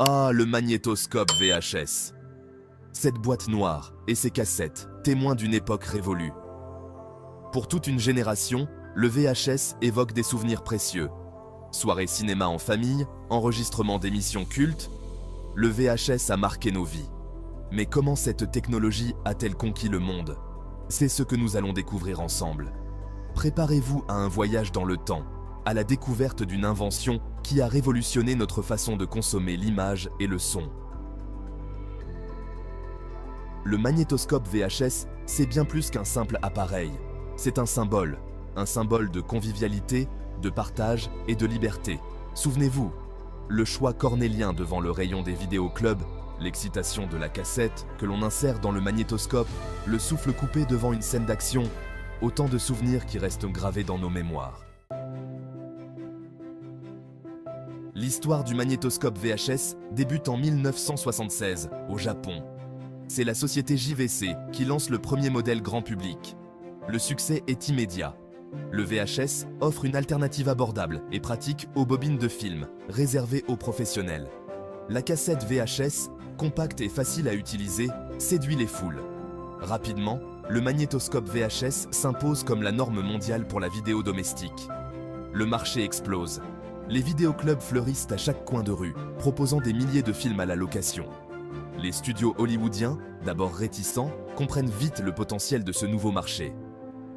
Ah, le magnétoscope VHS. Cette boîte noire et ses cassettes, témoins d'une époque révolue. Pour toute une génération, le VHS évoque des souvenirs précieux. Soirée cinéma en famille, enregistrement d'émissions cultes, le VHS a marqué nos vies. Mais comment cette technologie a-t-elle conquis le monde? C'est ce que nous allons découvrir ensemble. Préparez-vous à un voyage dans le temps, à la découverte d'une invention qui a révolutionné notre façon de consommer l'image et le son. Le magnétoscope VHS, c'est bien plus qu'un simple appareil. C'est un symbole de convivialité, de partage et de liberté. Souvenez-vous, le choix cornélien devant le rayon des vidéoclubs, l'excitation de la cassette que l'on insère dans le magnétoscope, le souffle coupé devant une scène d'action, autant de souvenirs qui restent gravés dans nos mémoires. L'histoire du magnétoscope VHS débute en 1976, au Japon. C'est la société JVC qui lance le premier modèle grand public. Le succès est immédiat. Le VHS offre une alternative abordable et pratique aux bobines de film, réservées aux professionnels. La cassette VHS, compacte et facile à utiliser, séduit les foules. Rapidement, le magnétoscope VHS s'impose comme la norme mondiale pour la vidéo domestique. Le marché explose. Les vidéoclubs fleurissent à chaque coin de rue, proposant des milliers de films à la location. Les studios hollywoodiens, d'abord réticents, comprennent vite le potentiel de ce nouveau marché.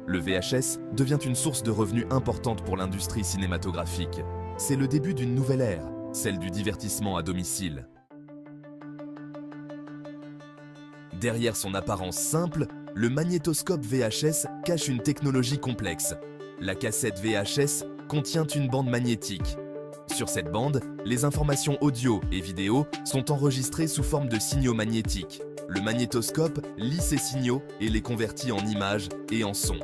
Le VHS devient une source de revenus importante pour l'industrie cinématographique. C'est le début d'une nouvelle ère, celle du divertissement à domicile. Derrière son apparence simple, le magnétoscope VHS cache une technologie complexe. La cassette VHS contient une bande magnétique. Sur cette bande, les informations audio et vidéo sont enregistrées sous forme de signaux magnétiques. Le magnétoscope lit ces signaux et les convertit en images et en sons.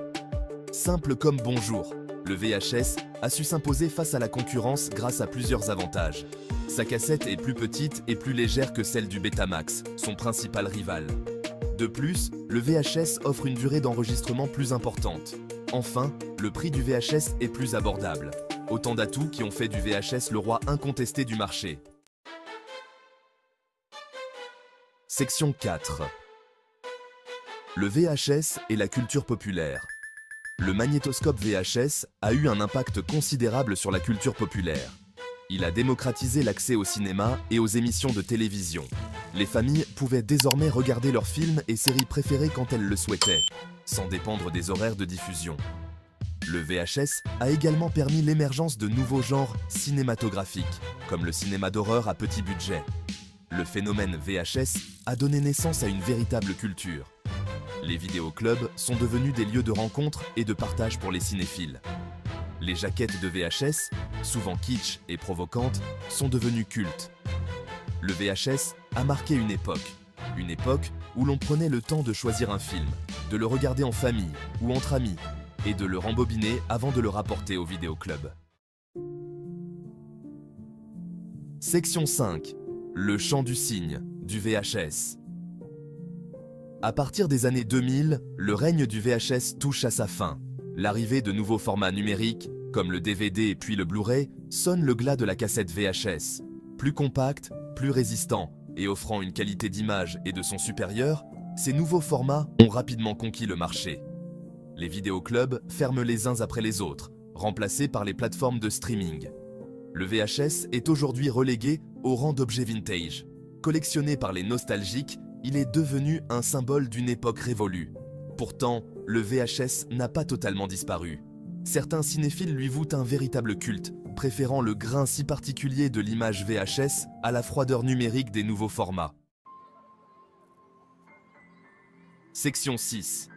Simple comme bonjour, le VHS a su s'imposer face à la concurrence grâce à plusieurs avantages. Sa cassette est plus petite et plus légère que celle du Betamax, son principal rival. De plus, le VHS offre une durée d'enregistrement plus importante. Enfin, le prix du VHS est plus abordable. Autant d'atouts qui ont fait du VHS le roi incontesté du marché. Section 4. Le VHS et la culture populaire. Le magnétoscope VHS a eu un impact considérable sur la culture populaire. Il a démocratisé l'accès au cinéma et aux émissions de télévision. Les familles pouvaient désormais regarder leurs films et séries préférées quand elles le souhaitaient, sans dépendre des horaires de diffusion. Le VHS a également permis l'émergence de nouveaux genres cinématographiques, comme le cinéma d'horreur à petit budget. Le phénomène VHS a donné naissance à une véritable culture. Les vidéoclubs sont devenus des lieux de rencontre et de partage pour les cinéphiles. Les jaquettes de VHS, souvent kitsch et provocantes, sont devenues cultes. Le VHS a marqué une époque où l'on prenait le temps de choisir un film, de le regarder en famille ou entre amis, et de le rembobiner avant de le rapporter au vidéoclub. Section 5. Le chant du cygne, du VHS. À partir des années 2000, le règne du VHS touche à sa fin. L'arrivée de nouveaux formats numériques, comme le DVD puis le Blu-ray, sonne le glas de la cassette VHS. Plus compact, plus résistant et offrant une qualité d'image et de son supérieure, ces nouveaux formats ont rapidement conquis le marché. Les vidéoclubs ferment les uns après les autres, remplacés par les plateformes de streaming. Le VHS est aujourd'hui relégué au rang d'objet vintage. Collectionné par les nostalgiques, il est devenu un symbole d'une époque révolue. Pourtant, le VHS n'a pas totalement disparu. Certains cinéphiles lui vouent un véritable culte, préférant le grain si particulier de l'image VHS à la froideur numérique des nouveaux formats. Section 6.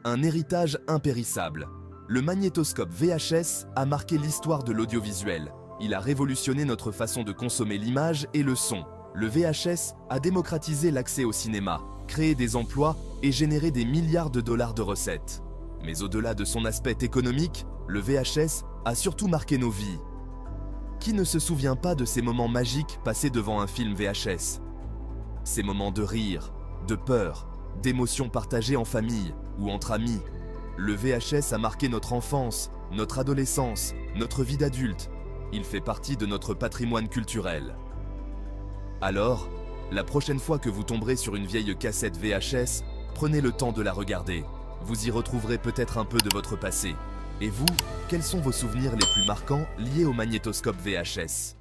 Un héritage impérissable. Le magnétoscope VHS a marqué l'histoire de l'audiovisuel. Il a révolutionné notre façon de consommer l'image et le son. Le VHS a démocratisé l'accès au cinéma, créé des emplois et généré des milliards de dollars de recettes. Mais au-delà de son aspect économique, le VHS a surtout marqué nos vies. Qui ne se souvient pas de ces moments magiques passés devant un film VHS? Ces moments de rire, de peur, d'émotions partagées en famille ou entre amis. Le VHS a marqué notre enfance, notre adolescence, notre vie d'adulte. Il fait partie de notre patrimoine culturel. Alors, la prochaine fois que vous tomberez sur une vieille cassette VHS, prenez le temps de la regarder. Vous y retrouverez peut-être un peu de votre passé. Et vous, quels sont vos souvenirs les plus marquants liés au magnétoscope VHS ?